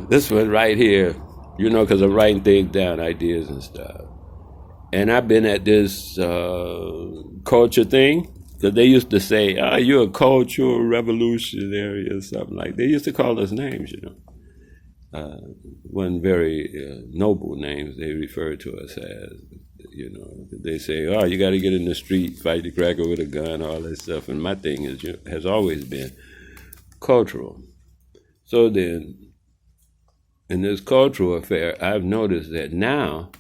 This one right here, because I'm writing things down, ideas and stuff. And I've been at this culture thing, because they used to say, you're a cultural revolutionary or something like that. They used to call us names, One very noble names they refer to us as, They say, you got to get in the street, fight the cracker with a gun, all that stuff. And my thing has always been cultural. So then, in this cultural affair, I've noticed that now,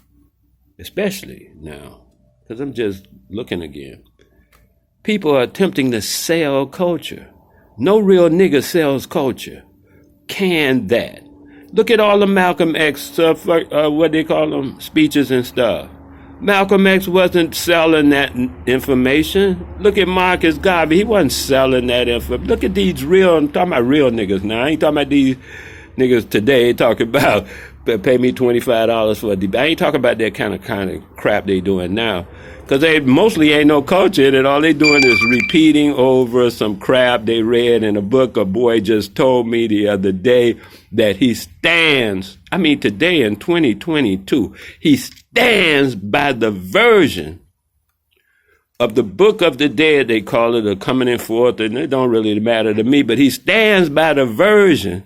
especially now, because I'm just looking again, people are attempting to sell culture. No real nigga sells culture. Can that? Look at all the Malcolm X stuff, what they call them, speeches and stuff. Malcolm X wasn't selling that information. Look at Marcus Garvey. He wasn't selling that info. Look at these I'm talking about real niggas now. I ain't talking about these niggas today talking about pay me $25 for a debate. I ain't talking about that kind of crap they doing now. Because they mostly ain't no culture in it. All they doing is repeating over some crap they read in a book. A boy just told me the other day that he stands, today in 2022, he stands by the version of the Book of the Dead, they call it, or Coming in Forth, and it don't really matter to me, but he stands by the version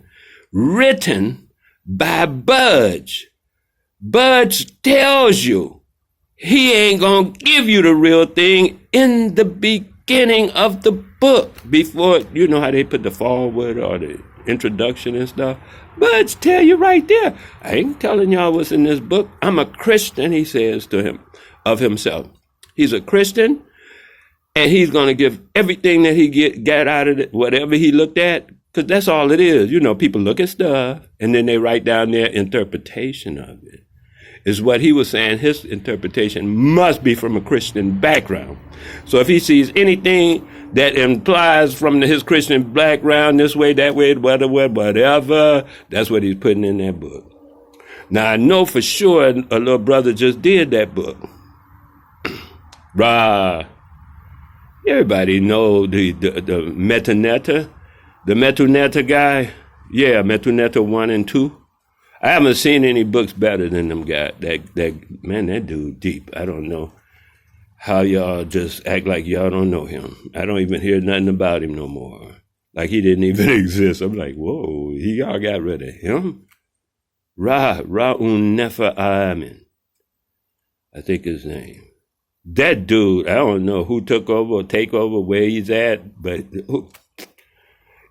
written by Budge. Budge tells you he ain't gonna give you the real thing in the beginning of the book before, how they put the forward or the introduction and stuff. Budge tell you right there, I ain't telling y'all what's in this book. I'm a Christian, he says to him, of himself. He's a Christian, and he's going to give everything that he got out of it, whatever he looked at, because that's all it is. People look at stuff, and then they write down their interpretation of it. Is what he was saying. His interpretation must be from a Christian background. So if he sees anything that implies from his Christian background, this way, that way, whatever, that's what he's putting in that book. Now, I know for sure a little brother just did that book. Everybody know the Metuneta guy. Yeah, Metuneta 1 and 2. I haven't seen any books better than them guys. That dude deep. I don't know how y'all just act like y'all don't know him. I don't even hear nothing about him no more. Like he didn't even exist. I'm like, whoa, y'all got rid of him? Ra'un Nefer Amin, I think his name. That dude, I don't know who took over or take over, where he's at, but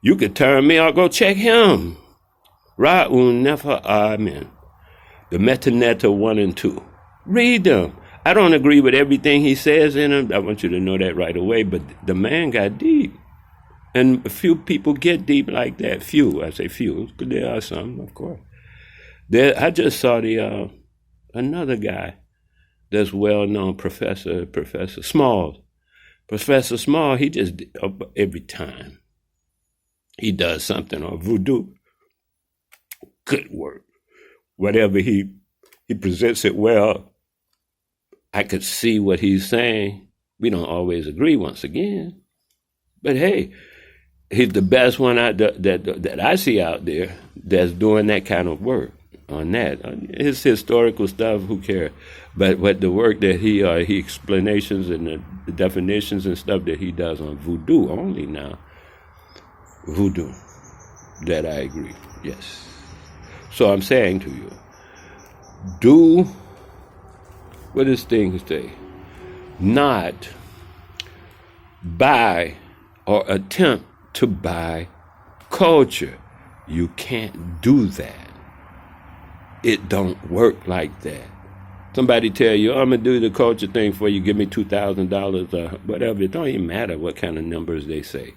you could turn me, I'll go check him. Ra'un Nefer Amin, the Metaneta 1 and 2. Read them. I don't agree with everything he says in them. I want you to know that right away, but the man got deep. And a few people get deep like that. Few, I say few, but there are some, of course. I just saw another guy that's well-known, Professor Small. Professor Small, he just, every time he does something on voodoo, good work. Whatever he presents it well, I could see what he's saying. We don't always agree once again. But hey, he's the best one that I see out there that's doing that kind of work on that. His historical stuff, who cares? But what the work that he explanations and the definitions and stuff that he does on voodoo only now. Voodoo. That I agree. Yes. So I'm saying to you, what does things say? Not buy or attempt to buy culture. You can't do that. It don't work like that. Somebody tell you, I'm going to do the culture thing for you, give me $2,000 or whatever. It don't even matter what kind of numbers they say.